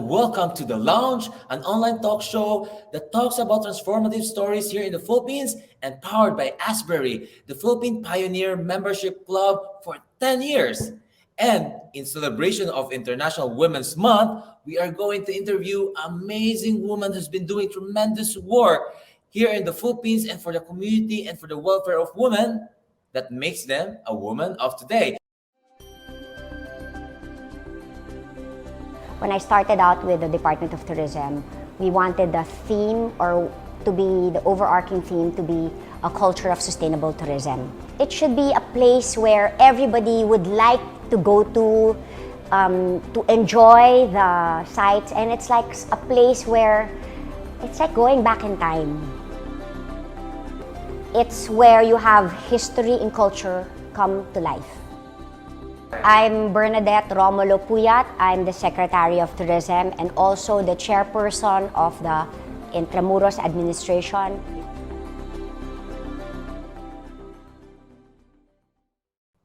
welcome to The Lounge, an online talk show that talks about transformative stories here in the Philippines and powered by Asbury, the Philippine Pioneer Membership Club for 10 years. And in celebration of International Women's Month, we are going to interview amazing women who's been doing tremendous work here in the Philippines and for the community and for the welfare of women that makes them a woman of today. When I started out with the Department of Tourism, we wanted the theme, or to be the overarching theme, to be a culture of sustainable tourism. It should be a place where everybody would like to go to enjoy the sights, and it's like a place where it's like going back in time. It's where you have history and culture come to life. I'm Bernadette Romulo-Puyat. I'm the Secretary of Tourism and also the Chairperson of the Intramuros Administration.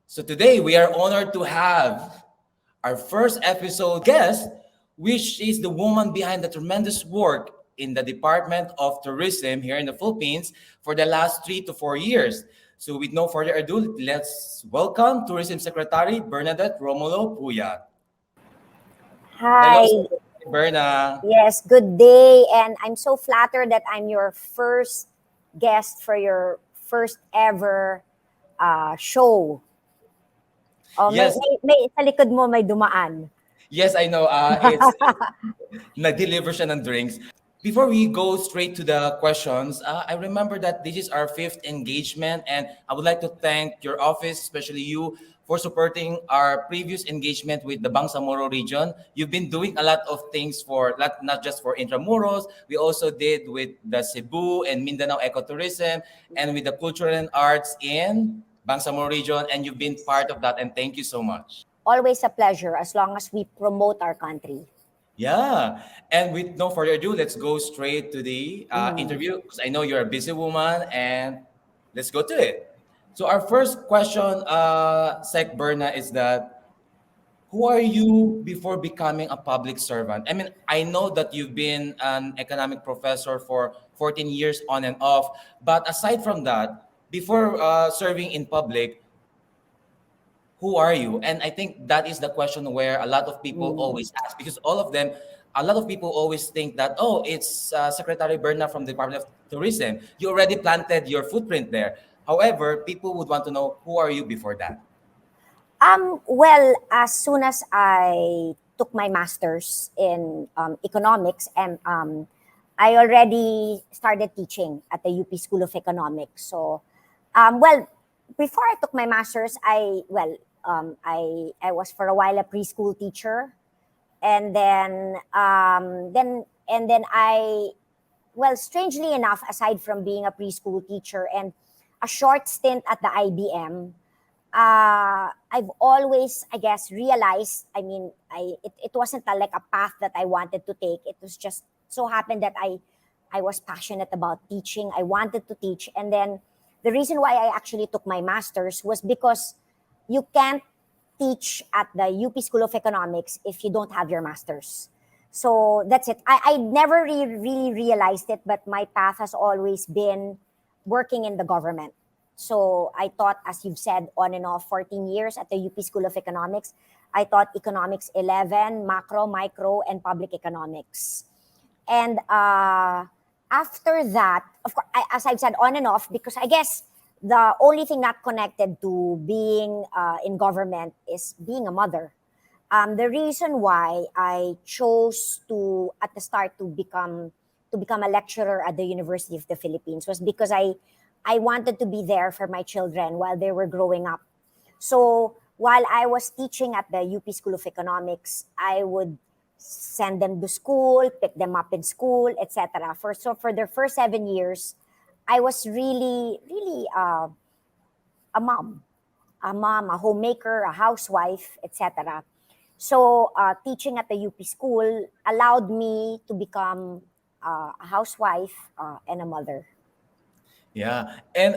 So today we are honored to have our first episode guest, which is the woman behind the tremendous work in the Department of Tourism here in the Philippines for the last 3 to 4 years. So with no further ado, let's welcome Tourism Secretary Bernadette Romulo-Puyat. Hi. Hello, Berna. Yes, good day. And I'm so flattered that I'm your first guest for your first ever show. Yes. May sa likod mo may dumaan. Yes, I know. It's nag-deliver siya ng drinks. Before we go straight to the questions, I remember that this is our 5th engagement, and I would like to thank your office, especially you, for supporting our previous engagement with the Bangsamoro region. You've been doing a lot of things for not just for Intramuros. We also did with the Cebu and Mindanao ecotourism, and with the cultural and arts in Bangsamoro region, and you've been part of that, and thank you so much. Always a pleasure as long as we promote our country. Yeah. And with no further ado, let's go straight to the interview because I know you're a busy woman, and let's go to it. So our first question, Sec Berna, is that who are you before becoming a public servant? I mean, I know that you've been an economic professor for 14 years on and off, but aside from that, before serving in public, who are you? And I think that is the question where a lot of people always ask, because a lot of people always think that, oh, it's Secretary Berna from the Department of Tourism. You already planted your footprint there. However, people would want to know, who are you before that? Well, as soon as I took my master's in economics, and I already started teaching at the UP School of Economics. So, before I took my master's, I was for a while a preschool teacher, and then strangely enough, aside from being a preschool teacher and a short stint at the IBM, I've always, I guess, realized. I mean, it wasn't like a path that I wanted to take. It was just so happened that I was passionate about teaching. I wanted to teach, and then the reason why I actually took my master's was because you can't teach at the UP School of Economics if you don't have your master's. So that's it. I never really realized it, but my path has always been working in the government. So I taught, as you've said, on and off 14 years at the UP School of Economics. I taught economics 11, macro, micro, and public economics. And after that, of course, as I've said, on and off, because I guess the only thing not connected to being in government is being a mother. The reason why I chose to, at the start, to become a lecturer at the University of the Philippines was because I wanted to be there for my children while they were growing up. So while I was teaching at the UP School of Economics, I would send them to school, pick them up in school, etc. For their first 7 years, I was really a mom, a homemaker, a housewife, etc. So teaching at the UP school allowed me to become a housewife and a mother. Yeah. And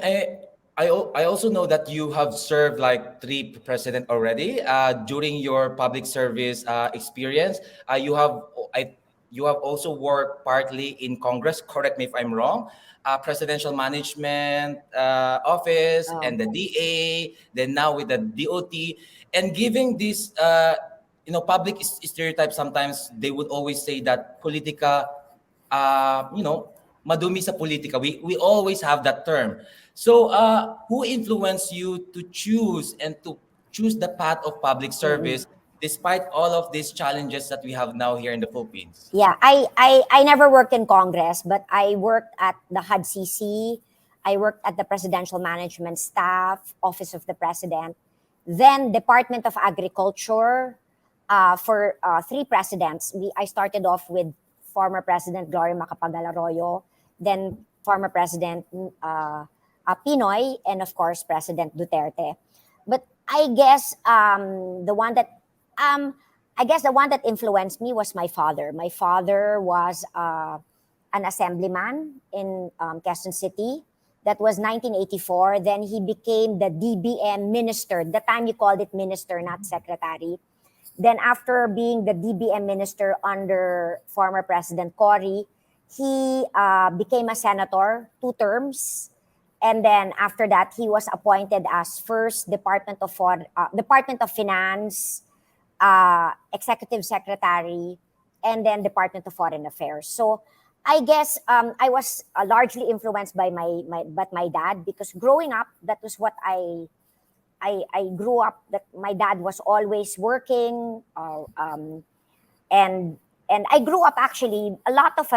I also know that you have served like three president already. During your public service experience, you have I you have also worked partly in Congress. Correct me if I'm wrong. Presidential Management Office and the DA. Then now with the DOT, and giving this public stereotype. Sometimes they would always say that politica, madumi sa politika. We always have that term. So, who influenced you to choose the path of public Mm-mm. service despite all of these challenges that we have now here in the Philippines? Yeah, I never worked in Congress, but I worked at the HUD-CC. I worked at the Presidential Management Staff, Office of the President, then Department of Agriculture for three presidents. I started off with former President Gloria Macapagal Arroyo, then former President Pinoy, and of course President Duterte. But um, I guess the one that influenced me was my father. My father was an assemblyman in Quezon City. That was 1984. Then he became the DBM minister. The time you called it minister, not secretary. Then after being the DBM minister under former President Cory, he became a senator 2 terms. And then after that, he was appointed as first Department of Finance executive secretary, and then Department of Foreign Affairs. So I guess I was largely influenced by my dad, because growing up, that was what I grew up. That my dad was always working, and I grew up actually a lot of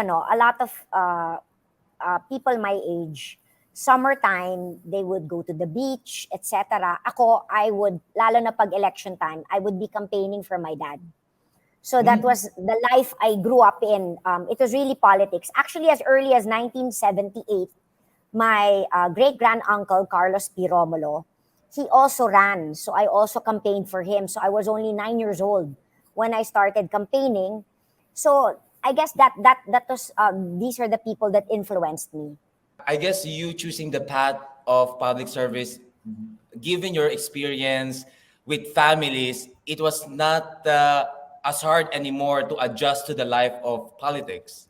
people my age. Summertime, they would go to the beach, etc. Ako, I would, lalo na pag election time, I would be campaigning for my dad. So that Mm. was the life I grew up in. It was really politics. Actually, as early as 1978, my great-grand-uncle, Carlos P. Romulo, he also ran. So I also campaigned for him. So I was only 9 years old when I started campaigning. So I guess that was, these are the people that influenced me. I guess you choosing the path of public service, given your experience with families, it was not as hard anymore to adjust to the life of politics.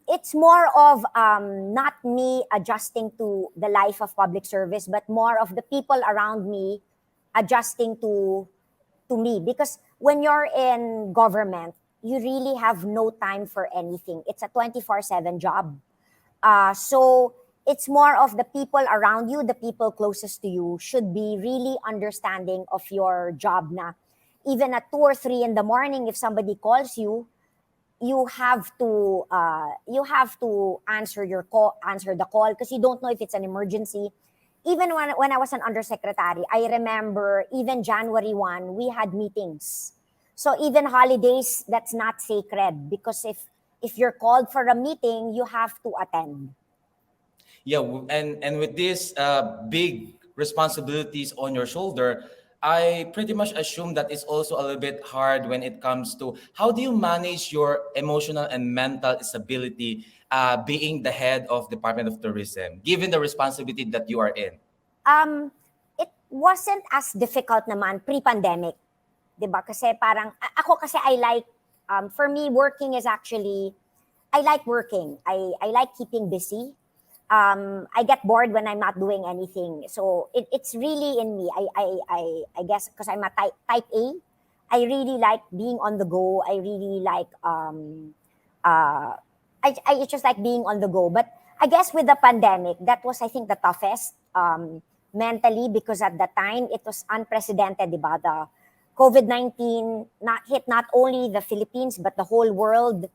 It's more of not me adjusting to the life of public service, but more of the people around me adjusting to me. Because when you're in government, you really have no time for anything. It's a 24/7 job. So it's more of the people around you, the people closest to you should be really understanding of your job na. Even at 2 or 3 in the morning, if somebody calls you, you have to answer the call, because you don't know if it's an emergency. Even when I was an undersecretary, I remember even January 1, we had meetings. So even holidays, that's not sacred, because if you're called for a meeting, you have to attend. Yeah, and with these big responsibilities on your shoulder, I pretty much assume that it's also a little bit hard when it comes to how do you manage your emotional and mental stability, being the head of Department of Tourism, given the responsibility that you are in. Um, it wasn't as difficult naman pre-pandemic. 'Di ba? Kasi parang, ako kasi for me, working is actually, I like working. I like keeping busy. I get bored when I'm not doing anything. So it's really in me. I guess because I'm a type A, I really like being on the go. I really like uh, I just like being on the go. But I guess with the pandemic, that was, I think, the toughest mentally, because at the time it was unprecedented, di ba? The COVID-19 not hit not only the Philippines but the whole world.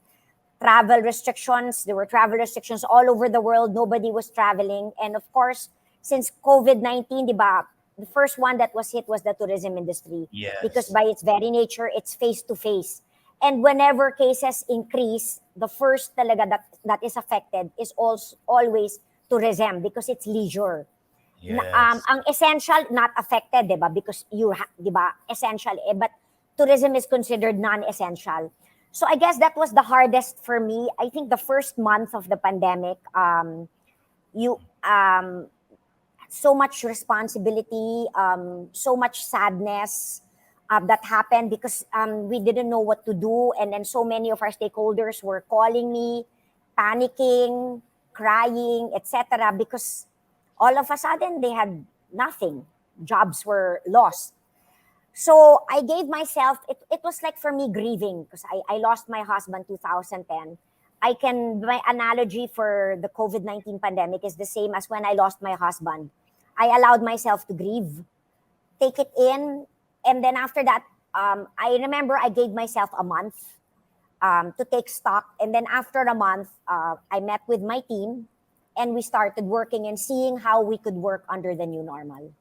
Travel restrictions. There were travel restrictions all over the world. Nobody was traveling. And of course, since COVID-19, di ba, the first one that was hit was the tourism industry, because Yes. by its very nature, it's face to face. And whenever cases increase, the first talaga that is affected is also always tourism, because it's leisure. Yes. Ang essential not affected, 'di ba? Because 'di ba, essential but tourism is considered non-essential. So I guess that was the hardest for me. I think the first month of the pandemic, you so much responsibility, so much sadness that happened because we didn't know what to do. And then so many of our stakeholders were calling me, panicking, crying, etc. Because all of a sudden they had nothing. Jobs were lost. So I gave myself, it was like for me grieving because I lost my husband 2010. My analogy for the COVID-19 pandemic is the same as when I lost my husband. I allowed myself to grieve, take it in, and then after that, I remember I gave myself a month to take stock. And then after a month, I met with my team and we started working and seeing how we could work under the new normal.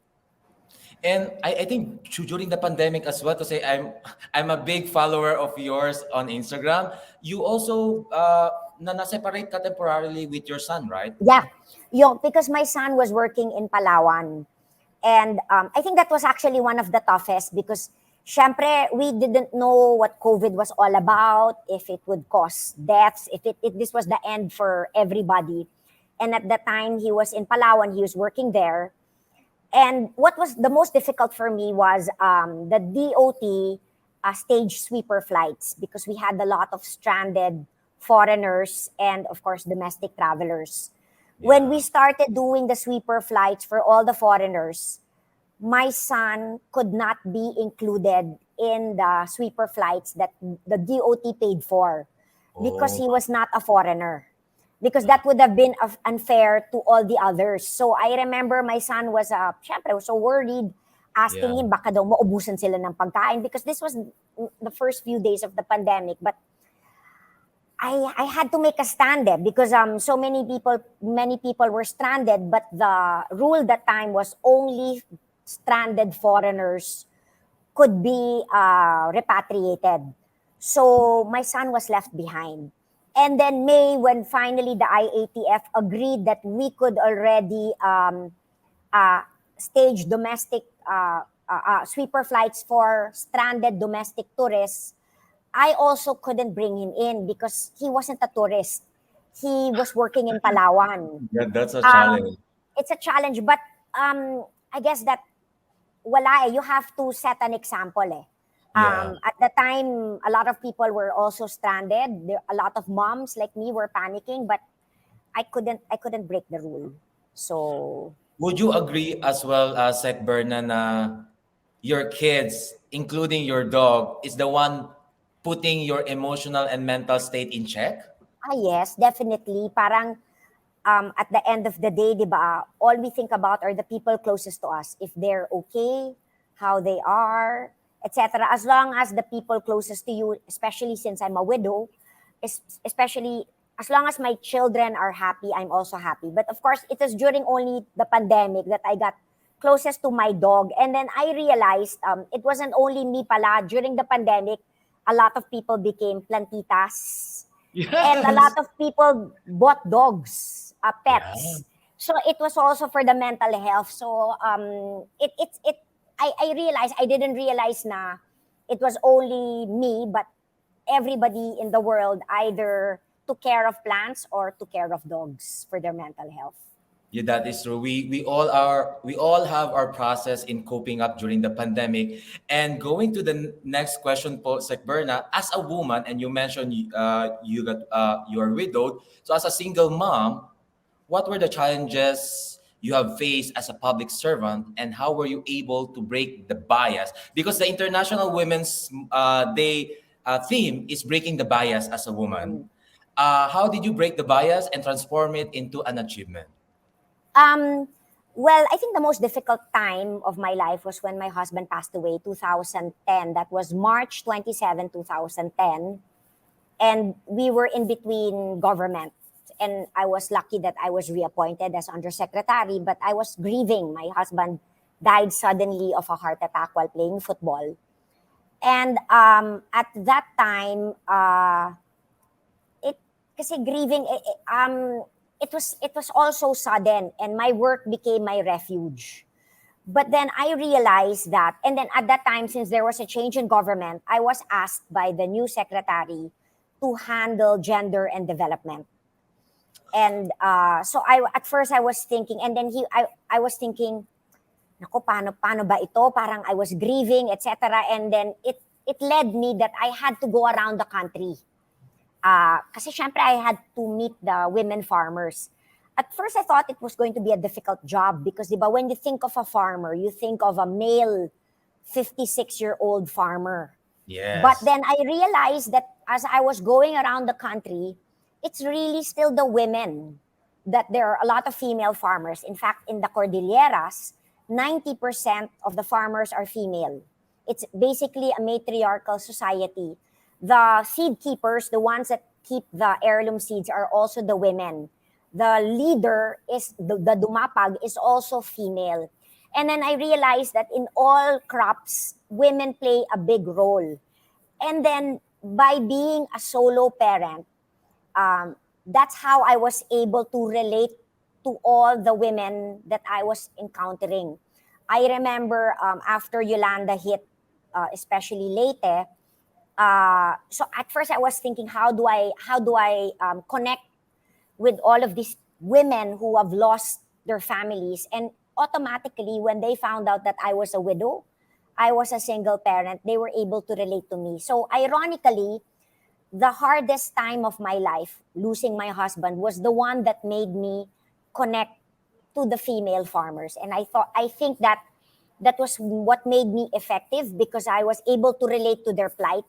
And I think during the pandemic as well, kasi I'm a big follower of yours on Instagram. You also na-separate ka temporarily with your son, right? Yeah, because my son was working in Palawan. And I think that was actually one of the toughest because syempre, we didn't know what COVID was all about, if it would cause deaths, if this was the end for everybody. And at the time he was in Palawan, he was working there. And what was the most difficult for me was the DOT stage sweeper flights because we had a lot of stranded foreigners and, of course, domestic travelers. When we Yeah. started doing the sweeper flights for all the foreigners, my son could not be included in the sweeper flights that the DOT paid for because Oh, he was not a foreigner. Because that would have been unfair to all the others. So I remember my son was, syempre, was so worried, yeah. asking him baka daw maubusan sila ng pagkain because this was the first few days of the pandemic. But I had to make a stand because so many people were stranded, but the rule that time was only stranded foreigners could be repatriated. So my son was left behind. And then May, when finally the IATF agreed that we could already uh, stage domestic sweeper flights for stranded domestic tourists, I also couldn't bring him in because he wasn't a tourist. He was working in Palawan. Yeah, that's a Um, challenge. it's a challenge, but I guess that wala eh. You have to set an example eh. Yeah. At the time, a lot of people were also stranded. A lot of moms like me were panicking, but I couldn't break the rule. So Would you agree as well, Sec Berna, na your kids, including your dog, is the one putting your emotional and mental state in check? yes, definitely. Parang at the end of the day, di ba, all we think about are the people closest to us. If they're okay, how they are, etc. As long as the people closest to you, especially since I'm a widow, especially as long as my children are happy, I'm also happy. But of course, it was during only the pandemic that I got closest to my dog. And then I realized it wasn't only me pala. During the pandemic, a lot of people became plantitas and a lot Yes. of people bought dogs, Yeah. pets. So it was also for the mental health. So I realized I didn't realize na it was only me, but everybody in the world either took care of plants or took care of dogs for their mental health. Yeah, that is true. We all have our process in coping up during the pandemic. And going to the next question, po, Sec Berna, as a woman, and you mentioned you are widowed. So as a single mom, what were the challenges you have faced as a public servant, and how were you able to break the bias? Because the International Women's Day theme is breaking the bias as a woman. Mm. How did you break the bias and transform it into an achievement? Um, well, I think the most difficult time of my life was when my husband passed away, 2010. That was March 27, 2010. And we were in between government. And I was lucky that I was reappointed as undersecretary, but I was grieving. My husband died suddenly of a heart attack while playing football. And at that time, it kasi grieving it was also sudden and my work became my refuge. But then I realized that, and then at that time, since there was a change in government, I was asked by the new secretary to handle gender and development. And so at first I was thinking, and then I was thinking, naku, paano ba ito? Parang I was grieving, etc. And then it led me that I had to go around the country. Kasi syempre I had to meet the women farmers. At first I thought it was going to be a difficult job because diba, when you think of a farmer, you think of a male 56-year-old farmer. But Yes. then I realized that as I was going around the country, it's really still the women, that there are a lot of female farmers. In fact, in the Cordilleras, 90% of the farmers are female. It's basically a matriarchal society. The seed keepers, the ones that keep the heirloom seeds, are also the women. The leader is the dumapag is also female. And then I realized that in all crops, women play a big role. And then by being a solo parent, that's how I was able to relate to all the women that I was encountering. I remember after Yolanda hit, especially Leyte, so at first I was thinking, how do I connect with all of these women who have lost their families, and automatically when they found out that I was a widow, I was a single parent, they were able to relate to me. So ironically, the hardest time of my life, losing my husband, was the one that made me connect to the female farmers. And I think that that was what made me effective because I was able to relate to their plight.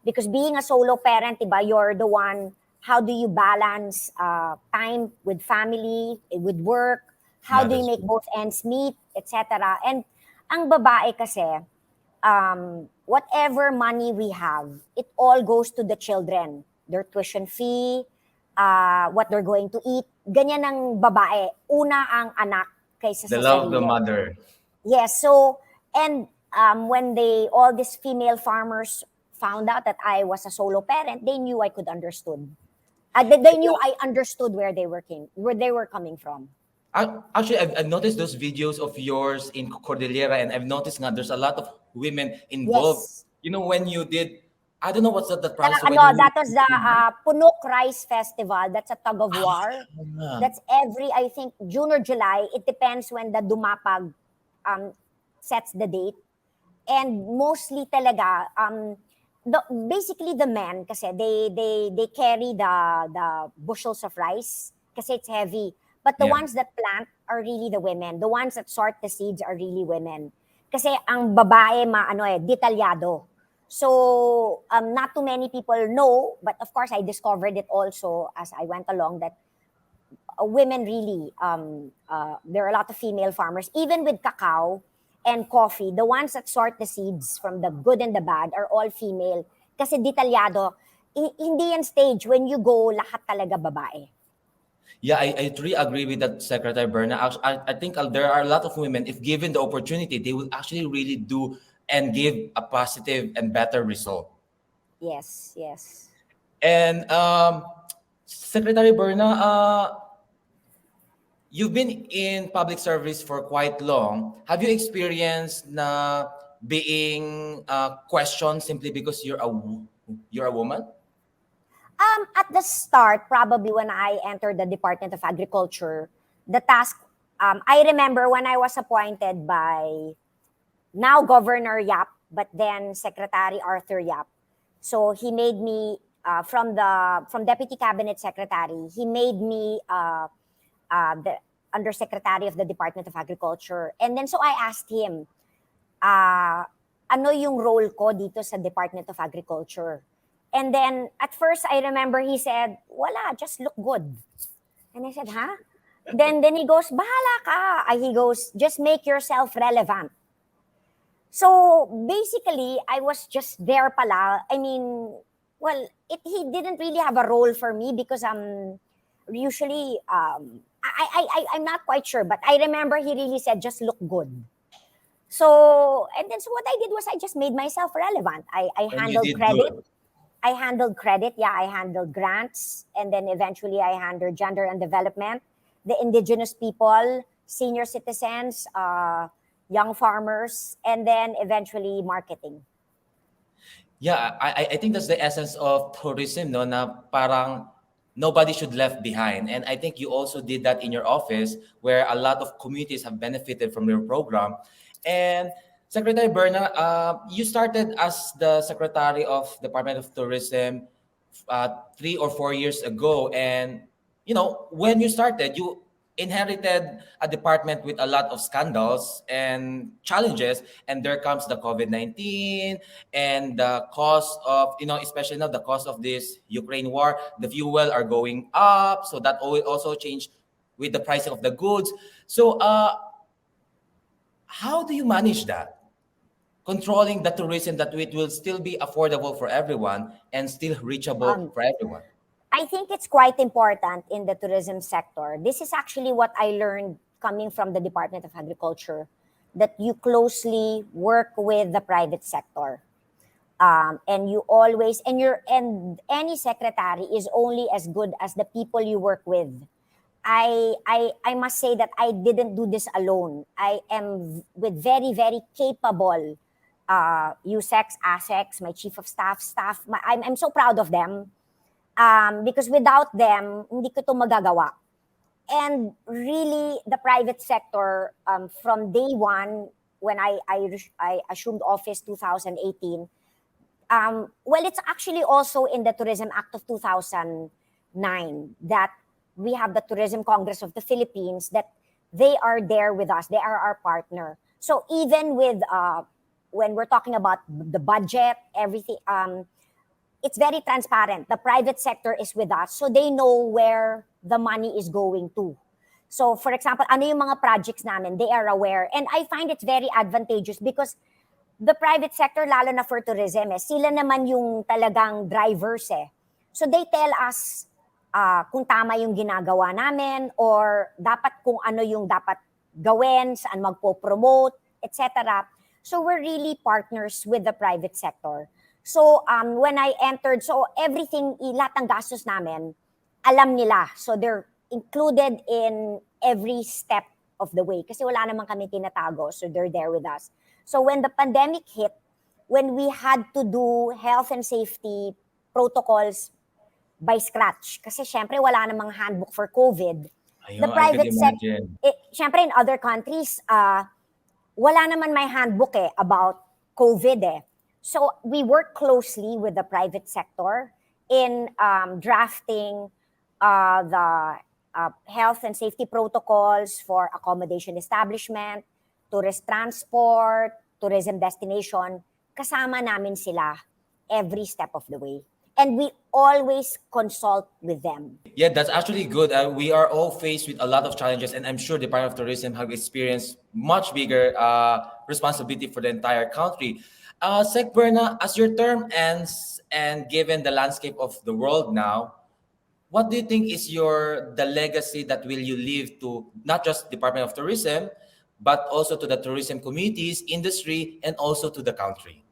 Because being a solo parent, diba, you're the one, how do you balance time with family, with work? How That do you is make true. both ends meet, etc. And ang babae kasi, whatever money we have, it all goes to the children. Their tuition fee, what they're going to eat. Ganyan ang babae. Una ang anak kaysa The sa love of the sarili. mother. Yes, so, and when all these female farmers found out that I was a solo parent, they knew I could understood. They knew I understood where they were coming from. Actually, I've noticed those videos of yours in Cordillera, and I've noticed that there's a lot of women involved. Yes. You know, when you did, I don't know what's that The, process. When you that was the Punok Rice Festival. That's a tug of war. ah, That's every, I think, June or July. It depends when the Dumapag um, sets the date. And mostly talaga, basically the men, kasi they carry the bushels of rice, kasi it's heavy. But the yeah, ones that plant are really the women. The ones that sort the seeds are really women. Kasi ang babae, detalyado. So, not too many people know, but of course, I discovered it also as I went along that women really, there are a lot of female farmers, even with cacao and coffee, the ones that sort the seeds from the good and the bad are all female. Kasi detalyado, hindi yan stage, when you go, lahat talaga babae. yeah, I truly agree with that, Secretary Berna. I think there are a lot of women, if given the opportunity, they will actually really do and give a positive and better result. Yes, yes. And Secretary Berna, you've been in public service for quite long. Have you experienced na being questioned simply because you're a woman? At the start, probably when I entered the Department of Agriculture, the task, I remember when I was appointed by now Governor Yap, but then Secretary Arthur Yap. So he made me from Deputy Cabinet Secretary. He made me the Undersecretary of the Department of Agriculture, and then so I asked him, ano yung role ko dito sa Department of Agriculture. And then at first I remember he said, wala, just look good. And I said, huh? Then he goes, bahala ka. He goes, just make yourself relevant. So basically, I was just there pala. I mean, well, he didn't really have a role for me because usually I'm not quite sure, but I remember he really said just look good. So and then so what I did was I just made myself relevant. I And you handled did credit. good. I handled credit. Yeah, I handled grants, and then eventually I handled gender and development, the indigenous people, senior citizens, young farmers, and then eventually marketing. Yeah, I think that's the essence of tourism, no? Na parang nobody should left behind. And I think you also did that in your office, where a lot of communities have benefited from your program. And Secretary Berna, you started as the Secretary of Department of Tourism 3 or 4 years ago, and when you started, you inherited a department with a lot of scandals and challenges, and there comes the COVID-19 and the cost of, especially now the cost of this Ukraine war, the fuel are going up, so that will also change with the pricing of the goods. So how do you manage that, controlling the tourism, that it will still be affordable for everyone and still reachable Um, for everyone? I think it's quite important in the tourism sector. This is actually what I learned coming from the Department of Agriculture, that you closely work with the private sector. And you always and any secretary is only as good as the people you work with. I must say that I didn't do this alone. I am with very, very capable USEX, ASEX, my chief of staff. I'm so proud of them, because without them, hindi ko to magagawa. And really, the private sector, from day one, when I assumed office 2018, well, it's actually also in the Tourism Act of 2009 that we have the Tourism Congress of the Philippines, that they are there with us. They are our partner. So even with, when we're talking about the budget, everything, it's very transparent. The private sector is with us, so they know where the money is going to. So for example, ano yung mga projects namin, they are aware. And I find it's very advantageous because the private sector, lalo na for tourism, sila naman yung talagang drivers eh. So they tell us kung tama yung ginagawa namin, or dapat kung ano yung dapat gawin, saan magpo-promote, etc. So we're really partners with the private sector. So when I entered, so everything, lahat ng gastos namin, alam nila. So they're included in every step of the way. Kasi wala naman kami tinatago, so they're there with us. So when the pandemic hit, when we had to do health and safety protocols by scratch, kasi syempre wala namang handbook for COVID, the Ayun, I could private sector, imagine. syempre in other countries, wala naman may handbook about COVID So we work closely with the private sector in drafting the health and safety protocols for accommodation establishment, tourist transport, tourism destination. Kasama namin sila every step of the way. And we always consult with them. Yeah, that's actually good. We are all faced with a lot of challenges, and I'm sure the Department of Tourism have experienced much bigger responsibility for the entire country. Sec Berna, as your term ends, and given the landscape of the world now, what do you think is the legacy that will you leave to not just Department of Tourism, but also to the tourism communities, industry, and also to the country?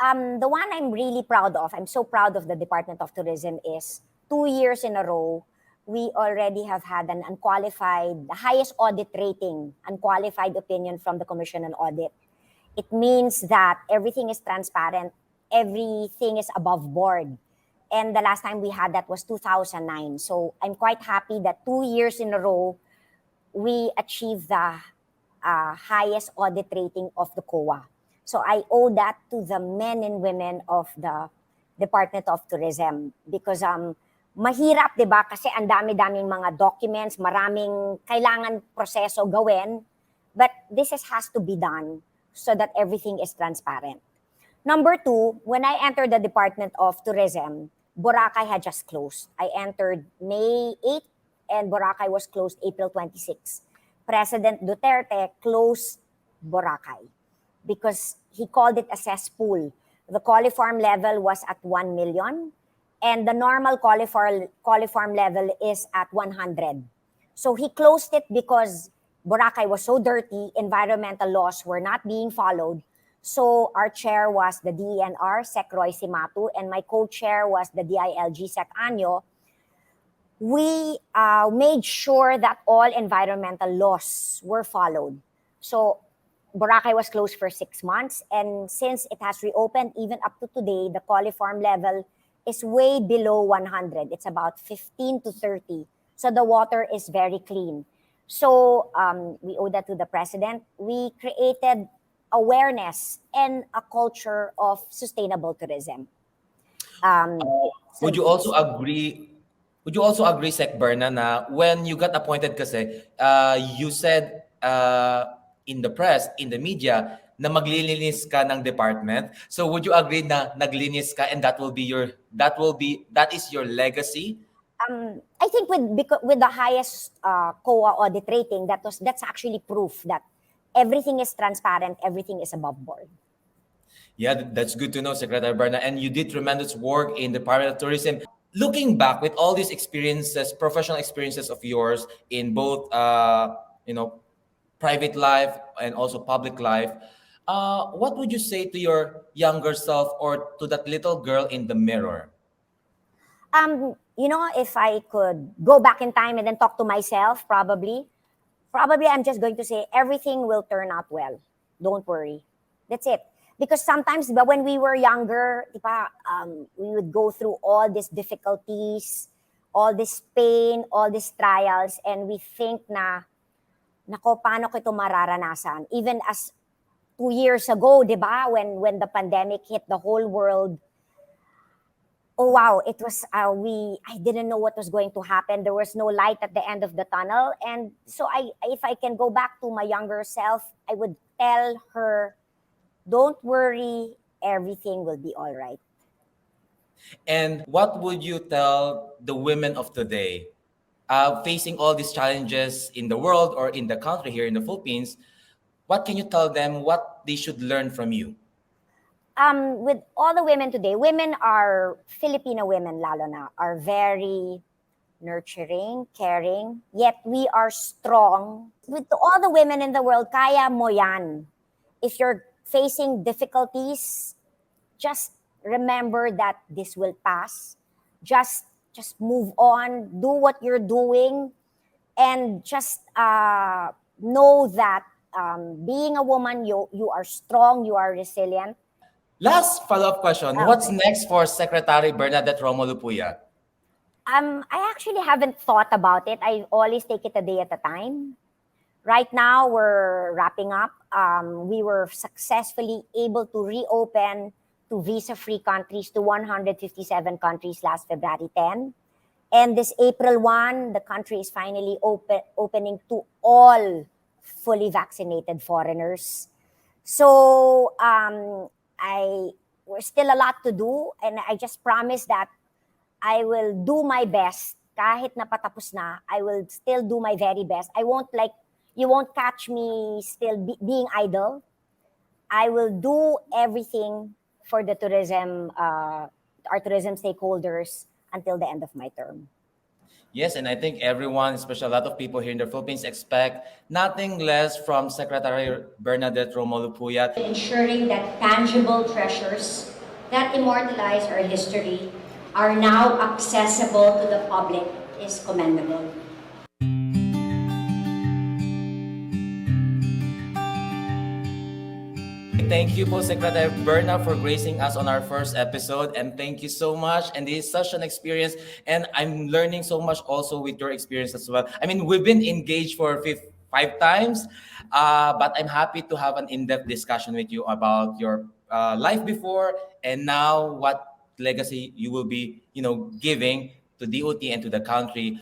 The one I'm really proud of, I'm so proud of the Department of Tourism, is 2 years in a row, we already have had an unqualified, the highest audit rating, unqualified opinion from the Commission on Audit. It means that everything is transparent, everything is above board. And the last time we had that was 2009. So I'm quite happy that 2 years in a row, we achieved the highest audit rating of the COA. So I owe that to the men and women of the Department of Tourism, because mahirap, 'di ba? Kasi ang dami-daming mga documents, maraming kailangan proseso gawin, but this has to be done so that everything is transparent. Number 2, when I entered the Department of Tourism, Boracay had just closed. I entered May 8 and Boracay was closed April 26. President Duterte closed Boracay because he called it a cesspool. The coliform level was at 1 million and the normal coliform level is at 100. So he closed it because Boracay was so dirty, environmental laws were not being followed. So our chair was the DENR, Sec Roy Simatu, and my co-chair was the DILG, Sec Anyo. We made sure that all environmental laws were followed. So Boracay was closed for 6 months, and since it has reopened, even up to today, the coliform level is way below 100. It's about 15 to 30. So the water is very clean. So we owe that to the president. We created awareness and a culture of sustainable tourism. So Would you also agree? Would you also agree, Sec Berna, na when you got appointed kasi, you said in the press, in the media, na maglilinis ka ng department. So would you agree na naglinis ka and that is your legacy? I think with the highest COA audit rating, that's actually proof that everything is transparent, everything is above board. Yeah, that's good to know, Secretary Berna. And you did tremendous work in the Department of Tourism. Looking back with all these experiences, professional experiences of yours in both, private life and also public life, what would you say to your younger self or to that little girl in the mirror? If I could go back in time and then talk to myself, probably I'm just going to say everything will turn out well. Don't worry. That's it. Because sometimes, but when we were younger, we would go through all these difficulties, all this pain, all these trials, and we think na, nako, paano ko ito mararanasan? Even as 2 years ago, when the pandemic hit the whole world, oh wow, it was I didn't know what was going to happen. There was no light at the end of the tunnel, and so if I can go back to my younger self, I would tell her, don't worry, everything will be all right. And what would you tell the women of today, facing all these challenges in the world or in the country here in the Philippines? What can you tell them what they should learn from you? With all the women today, Filipino women lalo na, are very nurturing, caring, yet we are strong. With all the women in the world, kaya mo yan. If you're facing difficulties, just remember that this will pass. Just move on, do what you're doing, and just know that being a woman, you are strong, you are resilient. Last follow-up question. What's next for Secretary Bernadette Romulo-Puyat? I actually haven't thought about it. I always take it a day at a time. Right now, we're wrapping up. We were successfully able to reopen to visa-free countries, to 157 countries last February 10. And this April 1, the country is finally opening to all fully vaccinated foreigners. So we're still a lot to do, and I just promise that I will do my best. Kahit na patapos na, I will still do my very best. You won't catch me still being idle. I will do everything for the tourism, our tourism stakeholders until the end of my term. Yes, and I think everyone, especially a lot of people here in the Philippines, expect nothing less from Secretary Bernadette Romulo-Puyat. Ensuring that tangible treasures that immortalize our history are now accessible to the public is commendable. Thank you po, Secretary Berna, for gracing us on our first episode. And thank you so much. And this is such an experience. And I'm learning so much also with your experience as well. I mean, we've been engaged for 5 times, but I'm happy to have an in-depth discussion with you about your life before and now what legacy you will be, giving to DOT and to the country.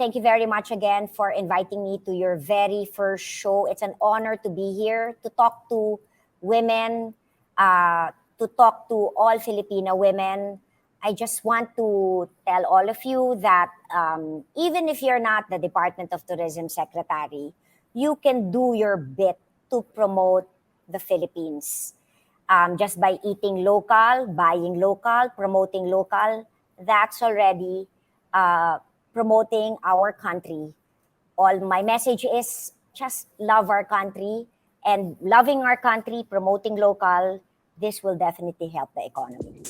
Thank you very much again for inviting me to your very first show. It's an honor to be here to talk to women, to talk to all Filipino women. I just want to tell all of you that even if you're not the Department of Tourism Secretary, you can do your bit to promote the Philippines. Just by eating local, buying local, promoting local, that's already promoting our country. All my message is just love our country, and loving our country, promoting local, this will definitely help the economy.